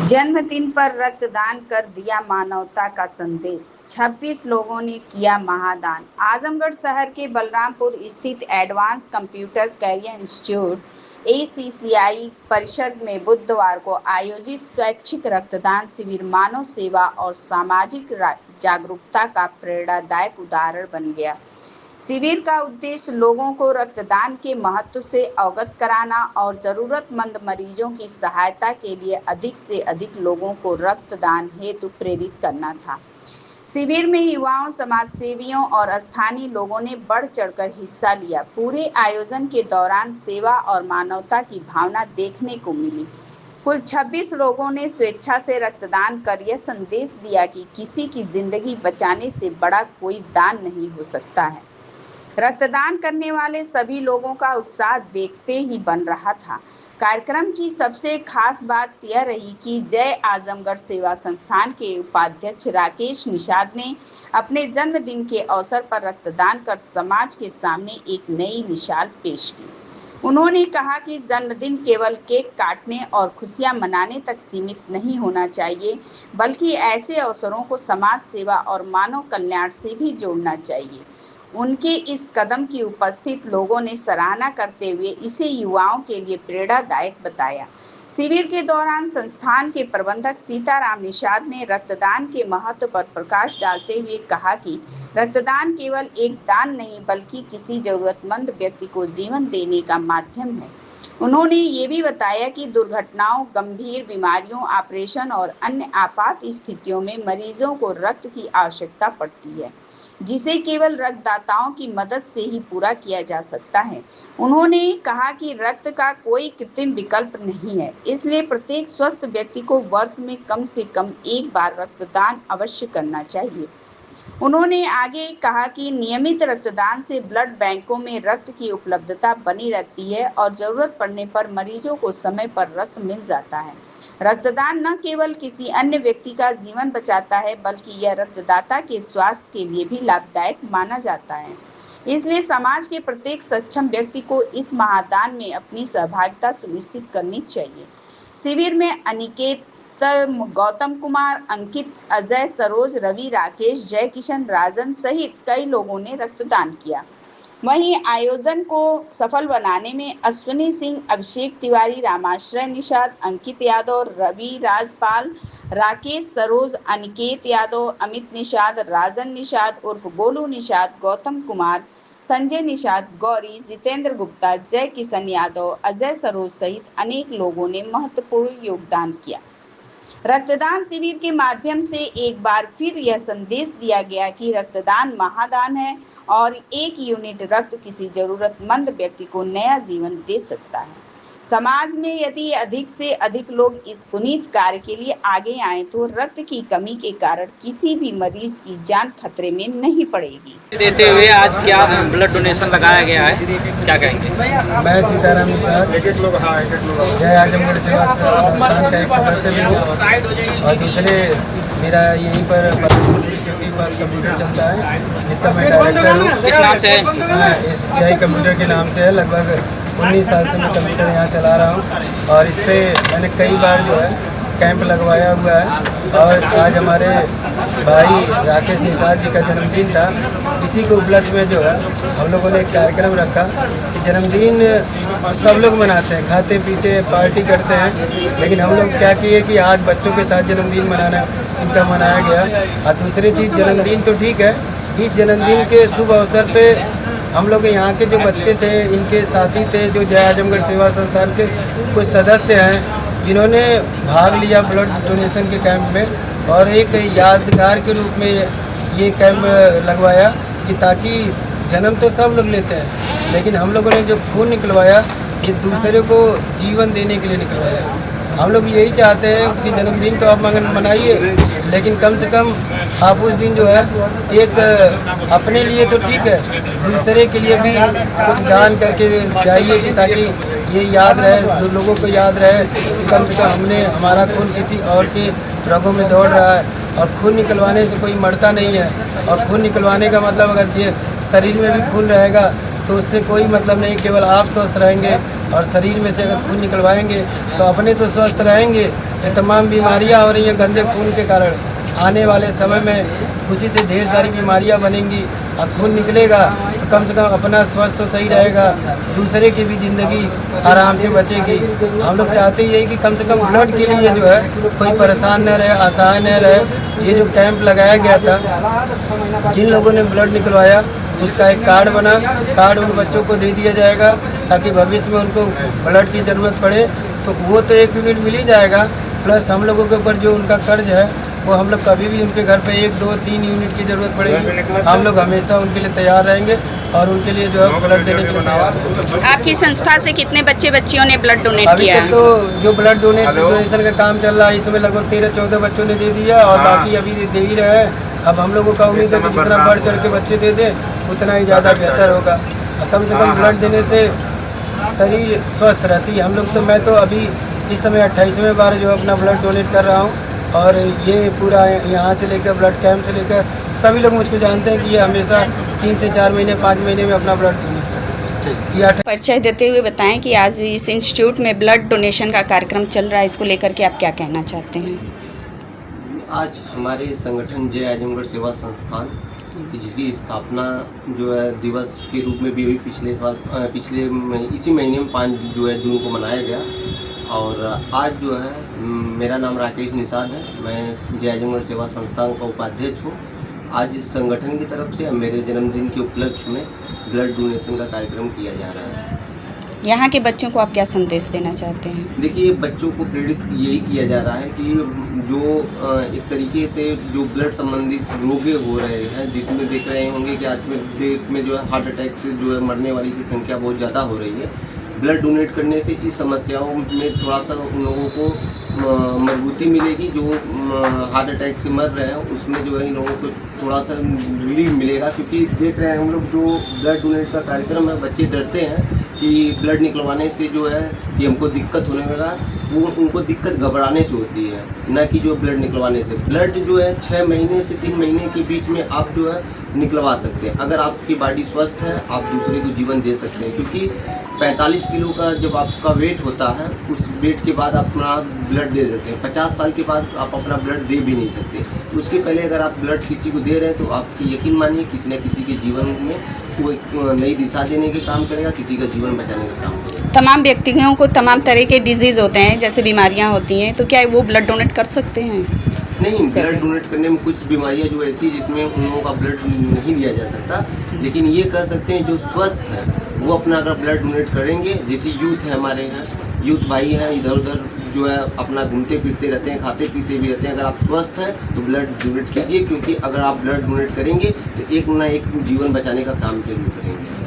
जन्मदिन पर रक्तदान कर दिया मानवता का संदेश। 26 लोगों ने किया महादान। आजमगढ़ शहर के बलरामपुर स्थित advance computer career institute ACCI परिसर में बुधवार को आयोजित स्वैच्छिक रक्तदान शिविर मानव सेवा और सामाजिक जागरूकता का प्रेरणादायक उदाहरण बन गया। शिविर का उद्देश्य लोगों को रक्तदान के महत्व से अवगत कराना और जरूरतमंद मरीजों की सहायता के लिए अधिक से अधिक लोगों को रक्तदान हेतु प्रेरित करना था। शिविर में युवाओं, समाजसेवियों और स्थानीय लोगों ने बढ़ चढ़कर हिस्सा लिया। पूरे आयोजन के दौरान सेवा और मानवता की भावना देखने को मिली। कुल 26 लोगों ने स्वेच्छा से रक्तदान कर यह संदेश दिया कि किसी की जिंदगी बचाने से बड़ा कोई दान नहीं हो सकता है। रक्तदान करने वाले सभी लोगों का उत्साह देखते ही बन रहा था। कार्यक्रम की सबसे खास बात यह रही कि जय आजमगढ़ सेवा संस्थान के उपाध्यक्ष राकेश निषाद ने अपने जन्मदिन के अवसर पर रक्तदान कर समाज के सामने एक नई मिसाल पेश की। उन्होंने कहा कि जन्मदिन केवल केक काटने और खुशियां मनाने तक सीमित नहीं होना चाहिए, बल्कि ऐसे अवसरों को समाज सेवा और मानव कल्याण से भी जोड़ना चाहिए। उनके इस कदम की उपस्थित लोगों ने सराहना करते हुए इसे युवाओं के लिए प्रेरणादायक बताया। शिविर के दौरान संस्थान के प्रबंधक सीताराम निषाद ने रक्तदान के महत्व पर प्रकाश डालते हुए कहा कि रक्तदान केवल एक दान नहीं, बल्कि किसी जरूरतमंद व्यक्ति को जीवन देने का माध्यम है। उन्होंने ये भी बताया कि दुर्घटनाओं, गंभीर बीमारियों, ऑपरेशन और अन्य आपात स्थितियों में मरीजों को रक्त की आवश्यकता पड़ती है, जिसे केवल रक्तदाताओं की मदद से ही पूरा किया जा सकता है। उन्होंने कहा कि रक्त का कोई कृत्रिम विकल्प नहीं है, इसलिए प्रत्येक स्वस्थ व्यक्ति को वर्ष में कम से कम एक बार रक्तदान अवश्य करना चाहिए। उन्होंने आगे कहा कि नियमित रक्तदान से ब्लड बैंकों में रक्त की उपलब्धता बनी रहती है और जरूरत पड़ने पर मरीजों को समय पर रक्त मिल जाता है। रक्तदान न केवल किसी अन्य व्यक्ति का जीवन बचाता है, बल्कि यह रक्तदाता के स्वास्थ्य के लिए भी लाभदायक माना जाता है। इसलिए समाज के प्रत्येक सक्षम व्यक्ति को इस महादान में अपनी सहभागिता सुनिश्चित करनी चाहिए। शिविर में अनिकेत, गौतम कुमार, अंकित, अजय, सरोज, रवि, राकेश, जय किशन, राजन सहित कई लोगों ने रक्तदान किया। वहीं आयोजन को सफल बनाने में अश्विनी सिंह, अभिषेक तिवारी, रामाश्रय निषाद, अंकित यादव, रवि राजपाल, राकेश, सरोज, अनिकेत यादव, अमित निषाद, राजन निषाद उर्फ गोलू निषाद, गौतम कुमार, संजय निषाद, गौरी, जितेंद्र गुप्ता, जय किशन यादव, अजय, सरोज सहित अनेक लोगों ने महत्वपूर्ण योगदान किया। रक्तदान शिविर के माध्यम से एक बार फिर यह संदेश दिया गया कि रक्तदान महादान है और एक यूनिट रक्त किसी जरूरतमंद व्यक्ति को नया जीवन दे सकता है। समाज में यदि अधिक से अधिक लोग इस पुनीत कार्य के लिए आगे आए तो रक्त की कमी के कारण किसी भी मरीज की जान खतरे में नहीं पड़ेगी। देते हुए आज क्या ब्लड डोनेशन लगाया गया है, क्या कहेंगे? मैं सीताराम निषाद, जय आजमगढ़ सेवा संस्थान का एक सदस्य भी हूँ और दूसरे मेरा यहीं पर कंप्यूटर चलता है, जिसका मैं डायरेक्टर हूँ। किस नाम से है? ACCI कंप्यूटर के नाम से है। लगभग 19 साल से मैं कंप्यूटर यहाँ चला रहा हूँ और इस पर मैंने कई बार जो है कैंप लगवाया हुआ है। और आज हमारे भाई राकेश निषाद जी का जन्मदिन था। इसी के उपलक्ष्य में जो है हम लोगों ने एक कार्यक्रम रखा कि जन्मदिन सब लोग मनाते हैं, खाते पीते पार्टी करते हैं, लेकिन हम लोग क्या किए कि आज बच्चों के साथ जन्मदिन मनाना इनका मनाया गया। और दूसरी चीज़, जन्मदिन तो ठीक है, इस जन्मदिन के शुभ अवसर पे हम लोग यहाँ के जो बच्चे थे, इनके साथी थे, जो जय आजमगढ़ सेवा संस्थान के कुछ सदस्य हैं, जिन्होंने भाग लिया ब्लड डोनेशन के कैंप में और एक यादगार के रूप में ये कैंप लगवाया कि ताकि जन्म तो सब लोग लेते हैं, लेकिन हम लोगों ने जो खून निकलवाया ये दूसरे को जीवन देने के लिए निकलवाया। हम लोग यही चाहते हैं कि जन्मदिन तो आप मनाइए, लेकिन कम से कम आप उस दिन जो है एक अपने लिए तो ठीक है, दूसरे के लिए भी कुछ दान करके जाइए कि ताकि ये याद रहे, दो लोगों को याद रहे कि कम से कम हमारा खून किसी और के रगों में दौड़ रहा है। और खून निकलवाने से कोई मरता नहीं है, और खून निकलवाने का मतलब अगर ये शरीर में भी खून रहेगा तो उससे कोई मतलब नहीं, केवल आप स्वस्थ रहेंगे और शरीर में से अगर खून निकलवाएंगे तो अपने तो स्वस्थ रहेंगे। ये तमाम बीमारियां हो रही हैं गंदे खून के कारण। आने वाले समय में उसी से ढेर सारी बीमारियां बनेंगी। और खून निकलेगा तो कम से कम अपना स्वस्थ तो सही रहेगा, दूसरे की भी ज़िंदगी आराम से बचेगी। हम लोग चाहते यही कि कम से कम ब्लड के लिए जो है कोई परेशान न रहे, असहाय न रहे। ये जो कैंप लगाया गया था, जिन लोगों ने ब्लड निकलवाया उसका एक कार्ड बना, कार्ड उन बच्चों को दे दिया जाएगा ताकि भविष्य में उनको ब्लड की ज़रूरत पड़े तो वो तो 1 यूनिट मिल ही जाएगा। प्लस हम लोगों के ऊपर जो उनका कर्ज है वो हम लोग कभी भी उनके घर पे 1, 2, 3 यूनिट की ज़रूरत पड़ेगी, हम लोग हमेशा उनके लिए तैयार रहेंगे और उनके लिए जो है ब्लड देने के लिए तैयार रहेंगे। आपकी संस्था से कितने बच्चियों ने ब्लड डोनेट अभी किया? तक तो जो ब्लड डोनेशन का काम चल रहा है इसमें लगभग 13-14 बच्चों ने दे दिया और बाकी अभी दे ही रहे हैं। अब हम लोगों का उम्मीद है कि जितना बढ़ चढ़ के बच्चे दे दें उतना ही ज़्यादा बेहतर होगा। कम से कम ब्लड देने से शरीर स्वस्थ रहती है। हम लोग तो मैं तो अभी इस समय 28वें बार जो अपना ब्लड डोनेट कर रहा हूँ और ये पूरा यहाँ से लेकर ब्लड कैंप से लेकर सभी लोग मुझको जानते हैं कि ये हमेशा 3 से 4 महीने 5 महीने में अपना ब्लड डोनेट करते हैं। परिचय देते हुए बताएं कि आज इस इंस्टीट्यूट में ब्लड डोनेशन का कार्यक्रम चल रहा है, इसको लेकर के आप क्या कहना चाहते हैं? आज हमारे संगठन जय आजमगढ़ सेवा संस्थान जिसकी स्थापना जो है दिवस के रूप में भी अभी इसी महीने में 5 जो है जून को मनाया गया। और आज जो है मेरा नाम राकेश निषाद है, मैं जय आजमगढ़ सेवा संस्थान का उपाध्यक्ष हूँ। आज इस संगठन की तरफ से मेरे जन्मदिन के उपलक्ष्य में ब्लड डोनेशन का कार्यक्रम किया जा रहा है। यहाँ के बच्चों को आप क्या संदेश देना चाहते हैं? देखिए, बच्चों को प्रेरित यही किया जा रहा है कि जो एक तरीके से जो ब्लड संबंधित रोग हो रहे हैं, जिसमें देख रहे होंगे कि आज में देश में जो है हार्ट अटैक से जो है मरने वाली की संख्या बहुत ज़्यादा हो रही है। ब्लड डोनेट करने से इस समस्याओं में थोड़ा सा उन लोगों को मजबूती मिलेगी। जो हार्ट अटैक से मर रहे हैं उसमें जो है इन लोगों को थोड़ा सा रिलीफ मिलेगा, क्योंकि देख रहे हैं हम लोग जो ब्लड डोनेट का कार्यक्रम है, बच्चे डरते हैं कि ब्लड निकलवाने से जो है कि हमको दिक्कत होने लगा। वो उनको दिक्कत घबराने से होती है, ना कि जो ब्लड निकलवाने से। ब्लड जो है 6 महीने से 3 महीने के बीच में आप जो है निकलवा सकते हैं। अगर आपकी बॉडी स्वस्थ है आप दूसरे को जीवन दे सकते हैं, क्योंकि 45 किलो का जब आपका वेट होता है उस वेट के बाद आप अपना ब्लड दे देते हैं। 50 साल के बाद आप अपना ब्लड दे भी नहीं सकते। उसके पहले अगर आप ब्लड किसी को दे रहे हैं तो आपकी यकीन मानिए किसी न किसी के जीवन में वो एक नई दिशा देने के काम करेगा, किसी का जीवन बचाने का काम करेगा। तमाम व्यक्तियों को तमाम तरह के डिजीज़ होते हैं, जैसे बीमारियां होती हैं, तो क्या वो ब्लड डोनेट कर सकते हैं? नहीं, ब्लड डोनेट करने में कुछ बीमारियां जो ऐसी जिसमें उन लोगों का ब्लड नहीं लिया जा सकता, लेकिन ये कर सकते हैं जो स्वस्थ है वो अपना अगर ब्लड डोनेट करेंगे। जैसे यूथ है, हमारे यहाँ यूथ भाई हैं, इधर उधर जो है अपना घूमते फिरते रहते हैं, खाते पीते भी रहते हैं। अगर आप स्वस्थ हैं तो ब्लड डोनेट कीजिए, क्योंकि अगर आप ब्लड डोनेट करेंगे तो एक ना एक जीवन बचाने का काम जरूर करेंगे।